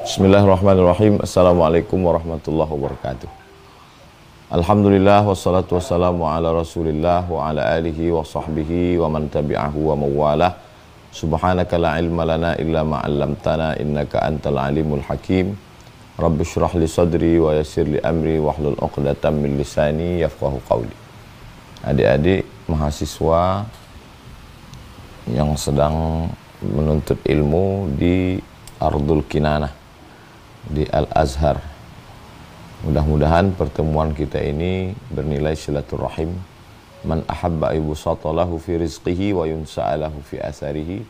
Bismillahirrahmanirrahim. Assalamualaikum warahmatullahi wabarakatuh. Alhamdulillah wassalatu wassalamu ala rasulillah wa ala alihi wa sahbihi wa man tabi'ahu wa mawalah. Subhanaka la ilma lana illa ma'allamtana innaka antal alimul hakim. Rabbi syrah li sadri wa yassir li amri wahlul uqdatam min lisani yafqahu qawli. Adik-adik mahasiswa yang sedang menuntut ilmu di Ardul Kinanah di Al-Azhar. Mudah-mudahan pertemuan kita ini bernilai silaturahim. Man ahabba ibusatalahu fi rizqihi wa yunsa'alahu fi asarihi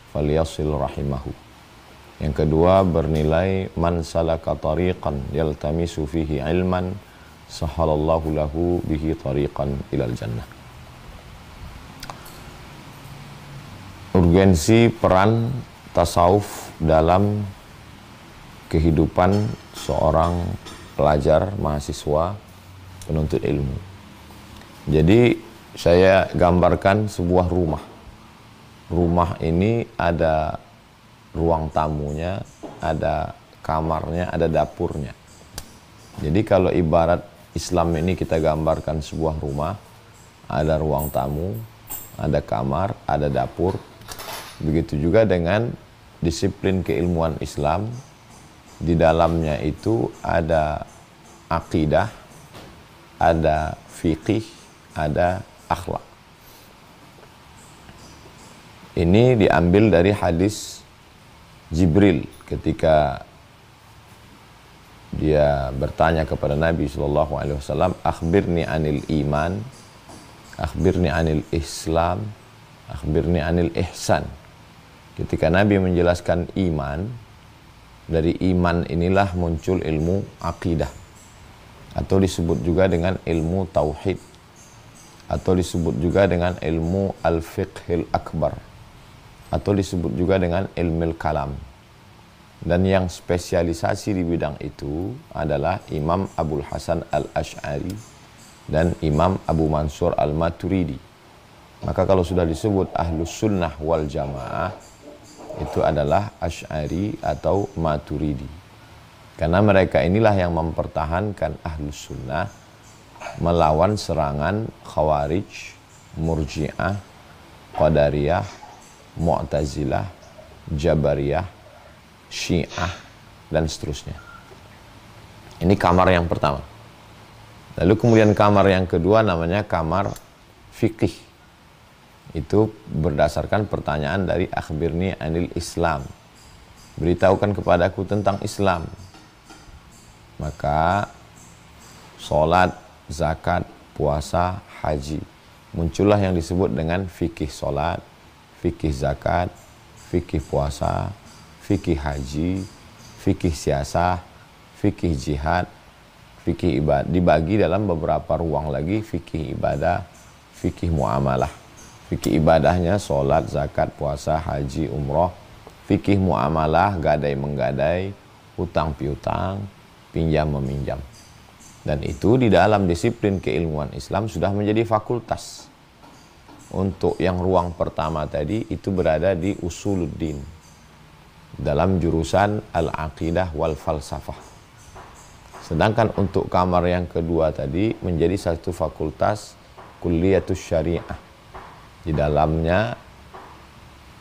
falyasil rahimahu. Yang kedua bernilai man salaka tariqan yaltamisu fihi ilman sahalallahu lahu bihi tariqan ilal jannah. Urgensi peran tasawuf dalam kehidupan seorang pelajar, mahasiswa, penuntut ilmu. Jadi saya gambarkan sebuah rumah. Rumah ini ada ruang tamunya, ada kamarnya, ada dapurnya. Jadi kalau ibarat Islam ini kita gambarkan sebuah rumah, ada ruang tamu, ada kamar, ada dapur. Begitu juga dengan disiplin keilmuan Islam. Di dalamnya itu ada akidah, ada fikih, ada akhlak. Ini diambil dari hadis Jibril ketika dia bertanya kepada Nabi SAW, akhbirni anil iman, akhbirni anil islam, akhbirni anil ihsan. Ketika Nabi menjelaskan iman, dari iman inilah muncul ilmu akidah, atau disebut juga dengan ilmu tauhid, atau disebut juga dengan ilmu al-fiqhil akbar, atau disebut juga dengan ilmu kalam. Dan yang spesialisasi di bidang itu adalah Imam Abul Hasan al-Ash'ari dan Imam Abu Mansur al-Maturidi. Maka kalau sudah disebut Ahlus Sunnah wal Jamaah, itu adalah Asy'ari atau Maturidi. Karena mereka inilah yang mempertahankan Ahlus Sunnah melawan serangan Khawarij, Murji'ah, Qadariyah, Mu'tazilah, Jabariyah, Syiah, dan seterusnya. Ini kamar yang pertama. Lalu kemudian kamar yang kedua namanya kamar fikih. Itu berdasarkan pertanyaan dari akhbirni anil Islam. Beritahukan kepadaku tentang Islam. Maka sholat, zakat, puasa, haji. Muncullah yang disebut dengan fikih sholat, fikih zakat, fikih puasa, fikih haji, fikih siasah, fikih jihad, fikih ibadah. Dibagi dalam beberapa ruang lagi, fikih ibadah, fikih muamalah. Fikih ibadahnya sholat, zakat, puasa, haji, umroh. Fikih muamalah, gadai-menggadai, hutang piutang, pinjam meminjam. Dan itu di dalam disiplin keilmuan Islam sudah menjadi fakultas. Untuk yang ruang pertama tadi itu berada di Usuluddin, dalam jurusan Al-Aqidah wal Falsafah. Sedangkan untuk kamar yang kedua tadi menjadi satu fakultas Kulliyatus Syariah. Di dalamnya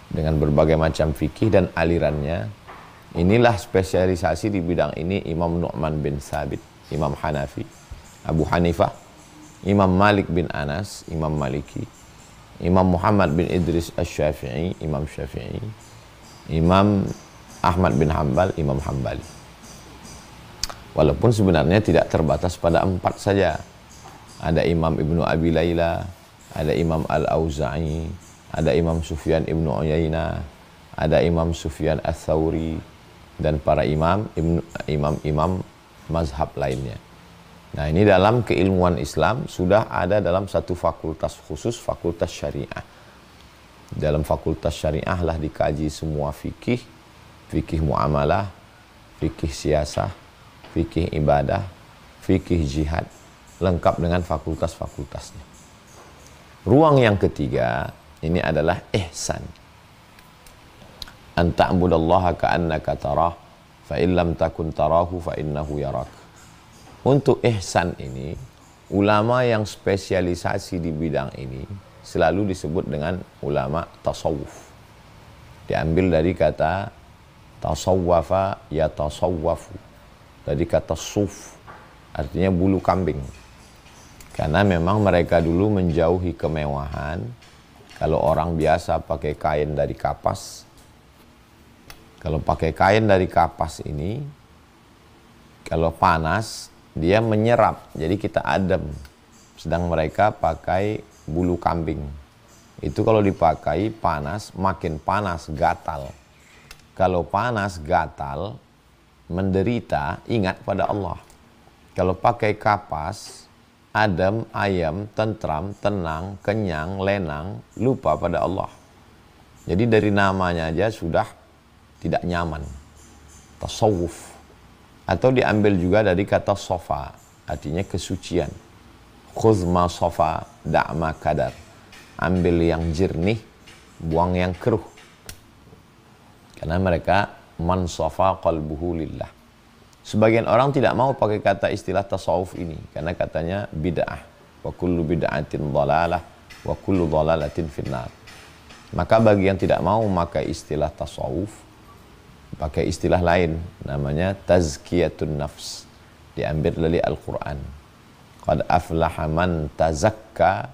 dengan berbagai macam fikih dan alirannya. Inilah spesialisasi di bidang ini Imam Nu'man bin Thabit, Imam Hanafi, Abu Hanifah, Imam Malik bin Anas, Imam Maliki, Imam Muhammad bin Idris Asy-Syafi'i, Imam Syafi'i, Imam Ahmad bin Hanbal, Imam Hanbali. Walaupun sebenarnya tidak terbatas pada 4 saja. Ada Imam Ibnu Abi Layla, ada Imam Al-Auza'i, ada Imam Sufyan Ibnu Uyainah, ada Imam Sufyan Ats-Tsauri, dan para imam mazhab lainnya. Nah, ini dalam keilmuan Islam sudah ada dalam satu fakultas khusus, fakultas syariah. Dalam fakultas syariah lah dikaji semua fikih, fikih muamalah, fikih siasah, fikih ibadah, fikih jihad, lengkap dengan fakultas-fakultasnya. Ruang yang ketiga ini adalah ihsan. An ta'budallaha ka'annaka tarah fa illam takun tarahu fa innahu yarak. Untuk ihsan ini, ulama yang spesialisasi di bidang ini selalu disebut dengan ulama tasawuf. Diambil dari kata tasawwafa ya tasawwafu, dari kata suf, artinya bulu kambing. Karena memang mereka dulu menjauhi kemewahan. Kalau orang biasa pakai kain dari kapas, kalau pakai kain dari kapas ini, kalau panas dia menyerap, jadi kita adem. Sedang mereka pakai bulu kambing. Itu kalau dipakai panas, makin panas, gatal. Kalau panas, gatal, menderita, ingat pada Allah. Kalau pakai kapas, adem, ayam, tentram, tenang, kenyang, lenang, lupa pada Allah. Jadi dari namanya aja sudah tidak nyaman. Tasawuf. Atau diambil juga dari kata sofa, artinya kesucian. Khudh ma sofa, da'ma kadar. Ambil yang jernih, buang yang keruh. Karena mereka man sofa qalbuhu lillah. Sebagian orang tidak mau pakai kata istilah tasawuf ini karena katanya bid'ah. Wa kullu bid'atin dhalalah wa kullu dhalalatin finnar. Maka bagi yang tidak mau memakai istilah tasawuf, pakai istilah lain namanya tazkiyatun nafs. Diambil dari Al-Qur'an. Qad aflaha man tazakka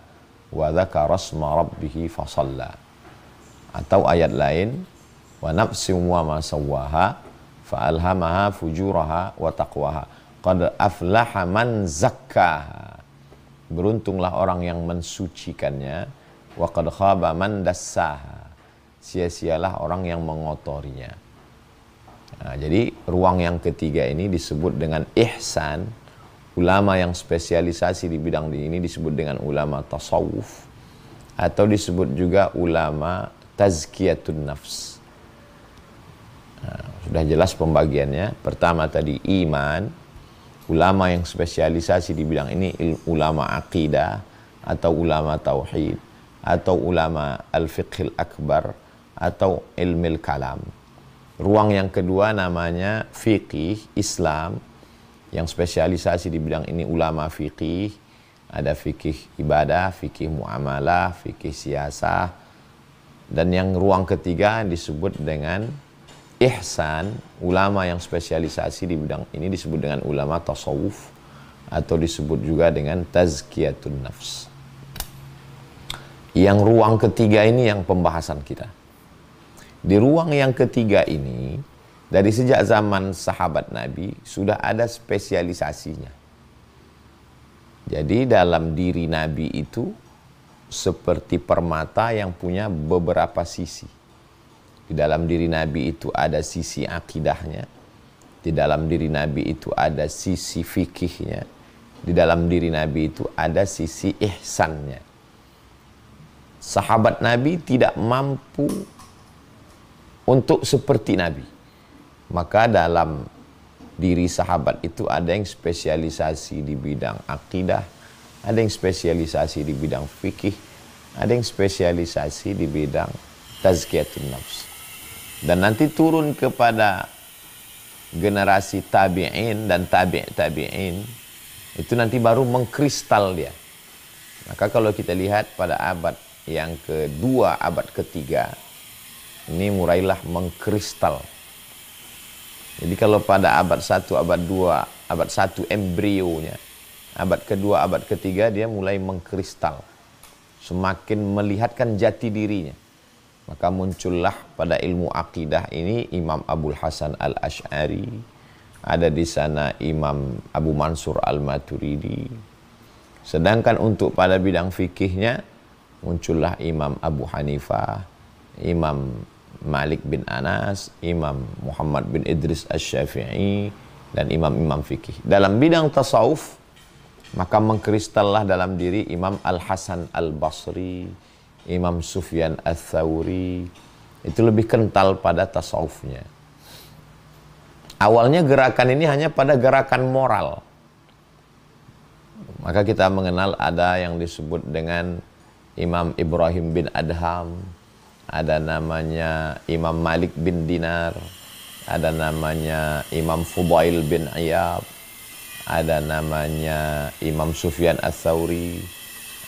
wa dzakara asma rabbih fasalla. Atau ayat lain wa nafsin wa ma sawwaha fa'alhamaha fujuraha wa taqwaha qad aflaha man zakkaha. Beruntunglah orang yang mensucikannya, wa qad khaba man dassaha. Sia-sialah orang yang mengotorinya. Nah, jadi ruang yang ketiga ini disebut dengan ihsan. Ulama yang spesialisasi di bidang ini disebut dengan ulama tasawuf, atau disebut juga ulama tazkiyatun nafs. Nah, sudah jelas pembagiannya. Pertama tadi iman, ulama yang spesialisasi di bidang ini ulama akidah atau ulama tauhid atau ulama al-fiqhil akbar atau ilmil kalam. Ruang yang kedua namanya fiqih Islam, yang spesialisasi di bidang ini ulama fiqih. Ada fikih ibadah, fikih muamalah, fikih siasah. Dan yang ruang ketiga disebut dengan ihsan, ulama yang spesialisasi di bidang ini disebut dengan ulama tasawuf atau disebut juga dengan tazkiyatun nafs. Yang ruang ketiga ini yang pembahasan kita. Di ruang yang ketiga ini, dari sejak zaman sahabat Nabi sudah ada spesialisasinya. Jadi dalam diri Nabi itu seperti permata yang punya beberapa sisi. Di dalam diri Nabi itu ada sisi akidahnya. Di dalam diri Nabi itu ada sisi fikihnya. Di dalam diri Nabi itu ada sisi ihsannya. Sahabat Nabi tidak mampu untuk seperti Nabi. Maka dalam diri sahabat itu ada yang spesialisasi di bidang akidah, ada yang spesialisasi di bidang fikih, ada yang spesialisasi di bidang tazkiyatun nafs. Dan nanti turun kepada generasi tabi'in dan tabi'in, itu nanti baru mengkristal dia. Maka kalau kita lihat pada abad yang kedua, abad ketiga, ini mulailah mengkristal. Jadi kalau pada abad 1, abad 2, abad 1 embrionya, abad kedua, abad ketiga dia mulai mengkristal. Semakin melihatkan jati dirinya. Maka muncullah pada ilmu akidah ini Imam Abul Hasan Al-Asy'ari, ada di sana Imam Abu Mansur Al-Maturidi. Sedangkan untuk pada bidang fikihnya muncullah Imam Abu Hanifah, Imam Malik bin Anas, Imam Muhammad bin Idris Asy-Syafi'i, dan imam-imam fikih. Dalam bidang tasawuf maka mengkristallah dalam diri Imam Al-Hasan Al-Basri, Imam Sufyan Ats-Tsauri. Itu lebih kental pada tasawufnya. Awalnya gerakan ini hanya pada gerakan moral. Maka kita mengenal ada yang disebut dengan Imam Ibrahim bin Adham, ada namanya Imam Malik bin Dinar, ada namanya Imam Fudail bin Iyad, ada namanya Imam Sufyan Ats-Tsauri,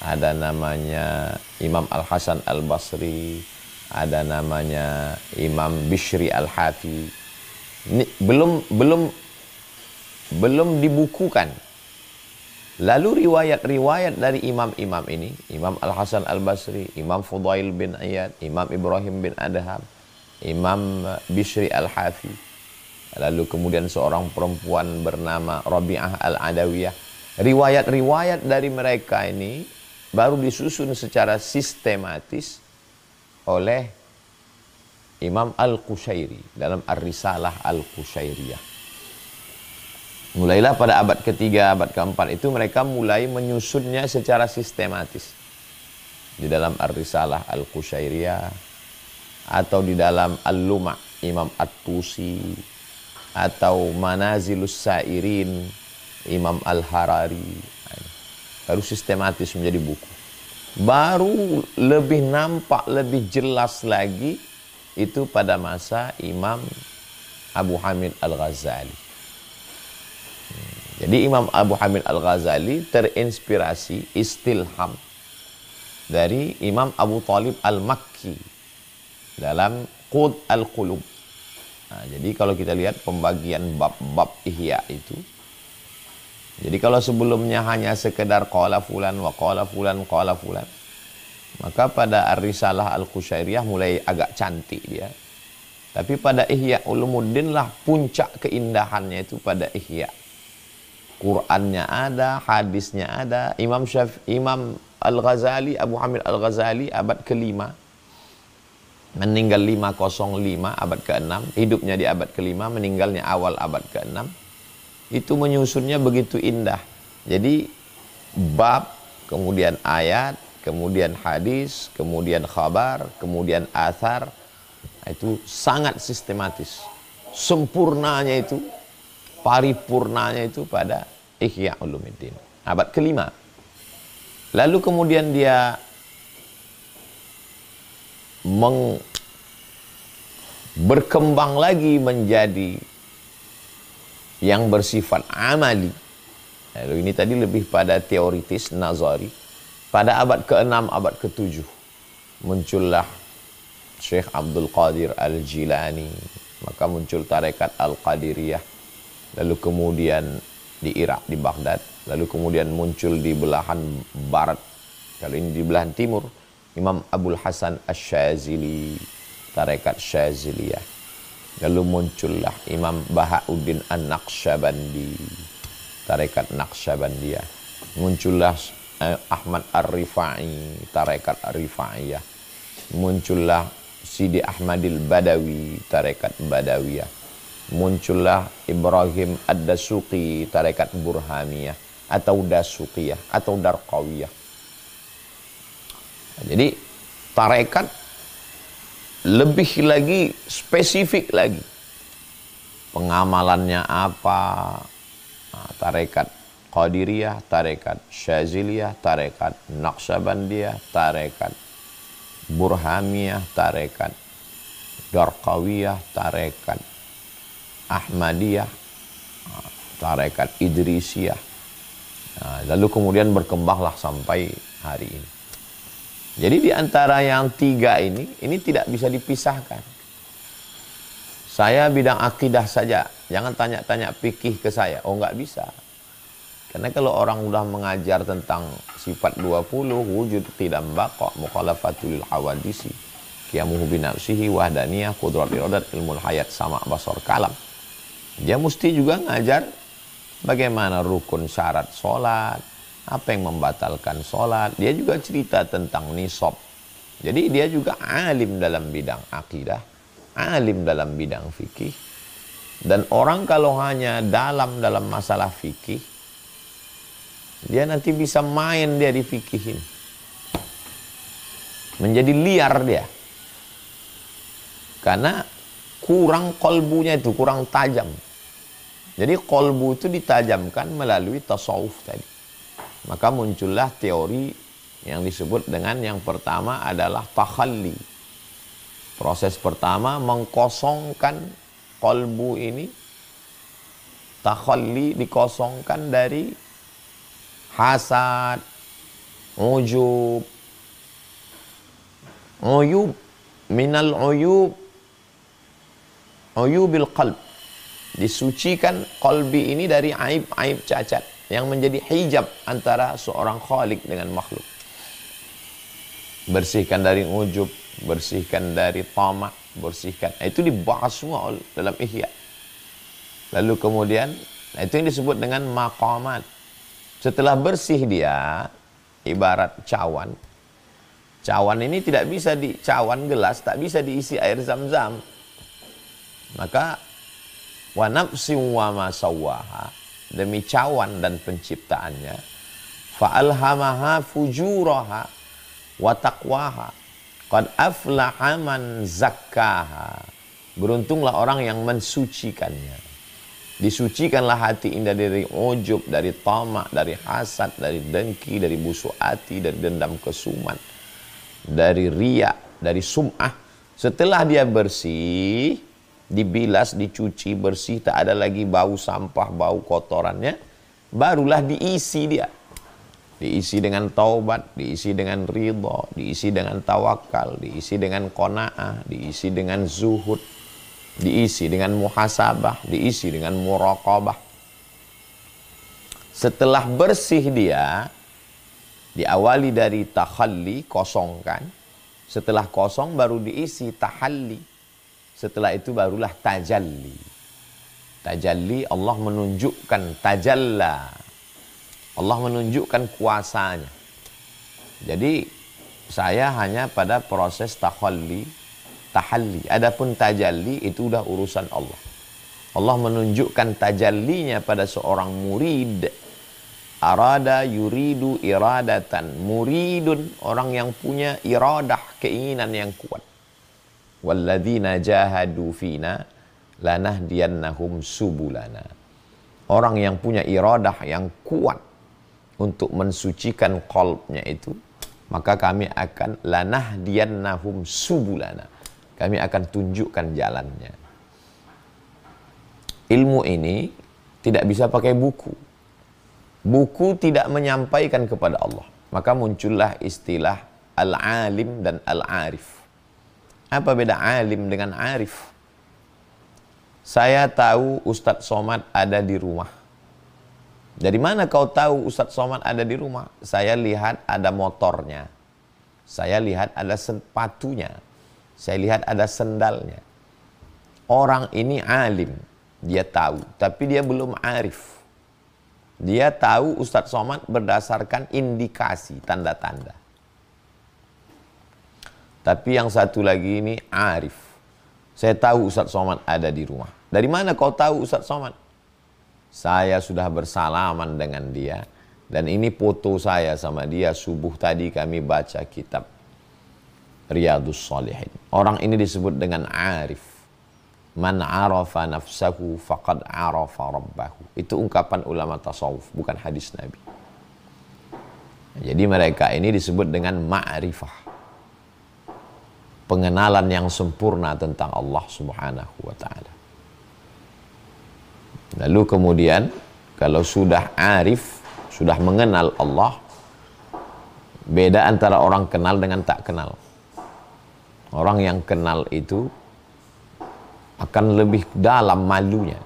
ada namanya Imam Al-Hasan Al-Basri, ada namanya Imam Bishri Al-Hafi. Ini belum dibukukan. Lalu riwayat-riwayat dari imam-imam ini, Imam Al-Hasan Al-Basri, Imam Fudail bin Iyad, Imam Ibrahim bin Adham, Imam Bishri Al-Hafi, lalu kemudian seorang perempuan bernama Rabi'ah Al-Adawiyah. Riwayat-riwayat dari mereka ini baru disusun secara sistematis oleh Imam Al-Qushairi dalam Ar-Risalah Al-Qushairiyah. Mulailah pada abad ketiga, abad keempat itu mereka mulai menyusunnya secara sistematis. Di dalam Ar-Risalah Al-Qushairiyah atau di dalam Al-Luma' Imam At-Tusi atau Manazilus Sa'irin Imam Al-Harari. Baru sistematis menjadi buku. Baru lebih nampak, lebih jelas lagi itu pada masa Imam Abu Hamid Al-Ghazali. Jadi Imam Abu Hamid Al-Ghazali terinspirasi istilham dari Imam Abu Talib Al-Makki dalam Qud Al-Qulub. Nah, jadi kalau kita lihat pembagian bab-bab ihya itu, jadi kalau sebelumnya hanya sekedar qala fulan wa qala fulan qala fulan, maka pada Ar-Risalah Al-Qushairiyah mulai agak cantik dia. Tapi pada Ihya Ulumuddin lah puncak keindahannya itu pada Ihya. Qur'annya ada, hadisnya ada. Imam Al-Ghazali, Abu Hamid Al-Ghazali abad ke-5, meninggal 505, abad ke-6, hidupnya di abad ke-5, meninggalnya awal abad ke-6. Itu menyusunnya begitu indah. Jadi bab, kemudian ayat, kemudian hadis, kemudian khabar, kemudian athar, itu sangat sistematis. Sempurnanya itu, paripurnanya itu pada Ihya Ulumuddin abad ke-5. Lalu kemudian dia berkembang lagi menjadi yang bersifat amali. Lalu ini tadi lebih pada teoritis, nazari. Pada abad ke-6, abad ke-7 muncullah Syekh Abdul Qadir Al-Jilani, maka muncul tarekat Al-Qadiriyah. Lalu kemudian di Irak, di Baghdad, lalu kemudian muncul di belahan barat, kalau ini di belahan timur, Imam Abul Hasan Asy-Syadzili, tarekat Syadziliyah. Lalu muncullah Imam Bahauddin An-Naqsyabandi, tarekat Naqsyabandiyah. Muncullah Ahmad Ar-Rifai, tarekat Ar-Rifaiyah. Muncullah Sidi Ahmadil Badawi, tarekat Badawiyah. Muncullah Ibrahim Ad-Dasuqi, tarekat Burhamiyah atau Dasuqiyah atau Darqawiyah. Jadi tarekat lebih lagi spesifik lagi. Pengamalannya apa? Nah, tarekat Qadiriyah, tarekat Syadziliyah, tarekat Naqsyabandiyah, tarekat Burhamiyah, tarekat Darqawiyah, tarekat Ahmadiyah, tarekat Idrisiyah. Lalu kemudian berkembanglah sampai hari ini. Jadi di antara yang tiga ini tidak bisa dipisahkan. Saya bidang akidah saja, jangan tanya-tanya fikih ke saya. Oh, nggak bisa. Karena kalau orang udah mengajar tentang sifat 20, wujud tidak baqa, mukhalafatul hawadisi, qiyamuhu binafsihi, wahdaniyah, qudrat iradat, ilmul hayat, sama basar kalam. Dia mesti juga ngajar bagaimana rukun syarat sholat, apa yang membatalkan sholat. Dia juga cerita tentang nisab. Jadi dia juga alim dalam bidang akidah, alim dalam bidang fikih. Dan orang kalau hanya dalam masalah fikih, dia nanti bisa main dia di fikih ini. Menjadi liar dia. Karena kurang kolbunya itu, kurang tajam. Jadi kolbu itu ditajamkan melalui tasawuf tadi. Maka muncullah teori yang disebut dengan yang pertama adalah takhalli. Proses pertama mengkosongkan Qalbu ini, takhalli dikosongkan dari hasad, ujub, minal uyubil qalb. Disucikan qalbi ini dari aib-aib cacat yang menjadi hijab antara seorang khalik dengan makhluk. Bersihkan dari ujub, bersihkan dari tamak, bersihkan. Itu dibahas semua dalam Ihya. Lalu kemudian, itu yang disebut dengan maqamat. Setelah bersih dia, ibarat cawan. Cawan ini tidak bisa cawan gelas, tak bisa diisi air zam-zam. Maka, wa nafsin wa ma sawwaha, demi cawan dan penciptaannya, fa'alhamaha fujuraha wa taqwaha, qad aflaha man zakkaha. Beruntunglah orang yang mensucikannya. Disucikanlah hati indah dari ujub, dari tamak, dari hasad, dari dengki, dari busuk hati, dari dendam kesumat, dari riya, dari sum'ah. Setelah dia bersih, dibilas, dicuci, bersih, tak ada lagi bau sampah, bau kotorannya, barulah diisi dia. Diisi dengan taubat, diisi dengan ridha, diisi dengan tawakal, diisi dengan qanaah, diisi dengan zuhud, diisi dengan muhasabah, diisi dengan muraqabah. Setelah bersih dia, diawali dari takhalli, kosongkan. Setelah kosong baru diisi tahalli. Setelah itu barulah tajalli. Tajalli, Allah menunjukkan tajalla. Allah menunjukkan kuasanya. Jadi saya hanya pada proses tahalli, tahalli. Adapun tajalli itu udah urusan Allah. Allah menunjukkan tajallinya pada seorang murid. Arada yuridu iradatan. Muridun, orang yang punya iradah, keinginan yang kuat. Walladzina jahadu fina lanahdiyannahum subulana. Orang yang punya iradah yang kuat untuk mensucikan qalbnya itu, maka kami akan lanahdiyannahum subulana. Kami akan tunjukkan jalannya. Ilmu ini tidak bisa pakai buku. Buku tidak menyampaikan kepada Allah. Maka muncullah istilah al-alim dan al-arif. Apa beda alim dengan arif? Saya tahu Ustadz Somad ada di rumah. Dari mana kau tahu Ustadz Somad ada di rumah? Saya lihat ada motornya. Saya lihat ada sepatunya. Saya lihat ada sendalnya. Orang ini alim. Dia tahu. Tapi dia belum arif. Dia tahu Ustadz Somad berdasarkan indikasi, tanda-tanda. Tapi yang satu lagi ini arif. Saya tahu Ustadz Somad ada di rumah. Dari mana kau tahu Ustadz Somad? Saya sudah bersalaman dengan dia. Dan ini foto saya sama dia. Subuh tadi kami baca kitab Riyadhus Shalihin. Orang ini disebut dengan arif. Man arafa nafsahu faqad arafa rabbahu. Itu ungkapan ulama tasawuf, bukan hadis Nabi. Jadi mereka ini disebut dengan ma'rifah. Pengenalan yang sempurna tentang Allah Subhanahu wa ta'ala. Lalu kemudian kalau sudah arif, sudah mengenal Allah, beda antara orang kenal dengan tak kenal. Orang yang kenal itu akan lebih dalam malunya,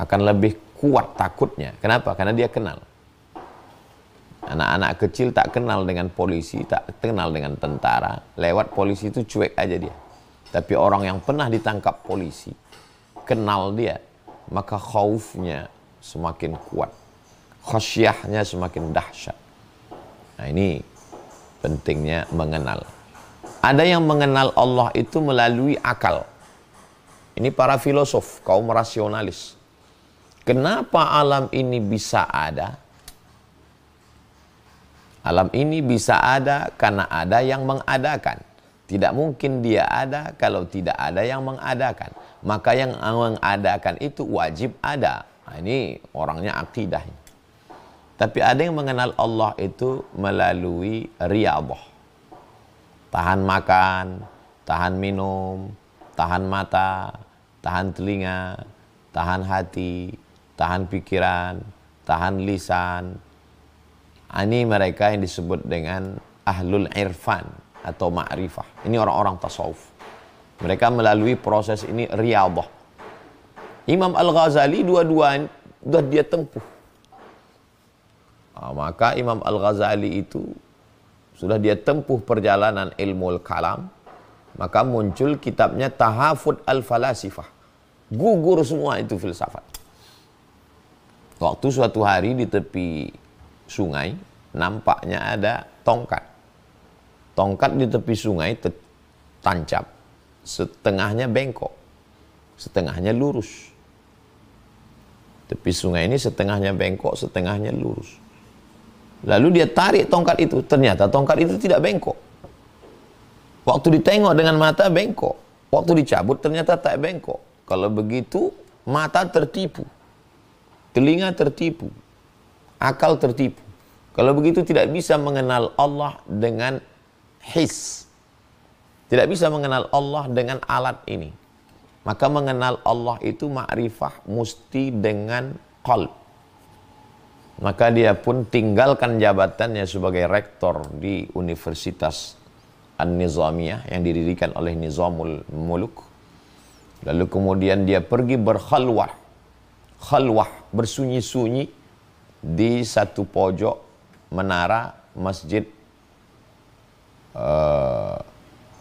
akan lebih kuat takutnya. Kenapa? Karena dia kenal. Anak-anak kecil tak kenal dengan polisi, tak kenal dengan tentara. Lewat polisi itu cuek aja dia. Tapi orang yang pernah ditangkap polisi, kenal dia, maka khaufnya semakin kuat. Khasyahnya semakin dahsyat. Nah ini pentingnya mengenal. Ada yang mengenal Allah itu melalui akal. Ini para filosof, kaum rasionalis. Kenapa alam ini bisa ada? Alam ini bisa ada karena ada yang mengadakan. Tidak mungkin dia ada kalau tidak ada yang mengadakan. Maka yang mengadakan itu wajib ada. Nah, ini orangnya akidah. Tapi ada yang mengenal Allah itu melalui riyadhah. Tahan makan, tahan minum, tahan mata, tahan telinga, tahan hati, tahan pikiran, tahan lisan. Ini mereka yang disebut dengan ahlul irfan atau ma'rifah. Ini orang-orang tasawuf. Mereka melalui proses ini riyadhah. Imam Al-Ghazali dua-duanya sudah dia tempuh. Maka Imam Al-Ghazali itu sudah dia tempuh perjalanan ilmu kalam. Maka muncul kitabnya Tahafud Al-Falasifah. Gugur semua itu filsafat. Waktu suatu hari di tepi sungai, nampaknya ada tongkat. Tongkat di tepi sungai tancap. Setengahnya bengkok, setengahnya lurus. Tepi sungai ini setengahnya bengkok, setengahnya lurus. Lalu dia tarik tongkat itu, ternyata tongkat itu tidak bengkok. Waktu ditengok dengan mata bengkok, waktu dicabut ternyata tak bengkok. Kalau begitu mata tertipu, telinga tertipu, akal tertipu. Kalau begitu tidak bisa mengenal Allah dengan his. Tidak bisa mengenal Allah dengan alat ini. Maka mengenal Allah itu ma'rifah mesti dengan qalb. Maka dia pun tinggalkan jabatannya sebagai rektor di Universitas An-Nizamiyah yang didirikan oleh Nizamul Muluk. Lalu kemudian dia pergi berkhalwah. Khalwah, bersunyi-sunyi di satu pojok menara masjid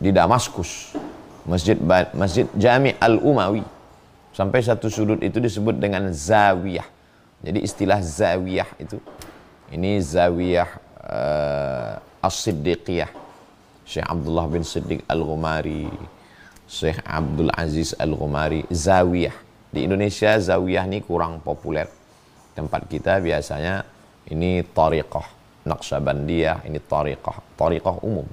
di Damaskus. Masjid Jami' Al-Umawi. Sampai satu sudut itu disebut dengan zawiyah. Jadi istilah zawiyah itu, ini zawiyah As-Siddiqiyah. Syekh Abdullah bin Siddiq Al-Ghumari, Syekh Abdul Aziz Al-Ghumari, zawiyah. Di Indonesia zawiyah ini kurang populer. Tempat kita biasanya ini tariqah Naqsyabandiyah, ini tariqah umum.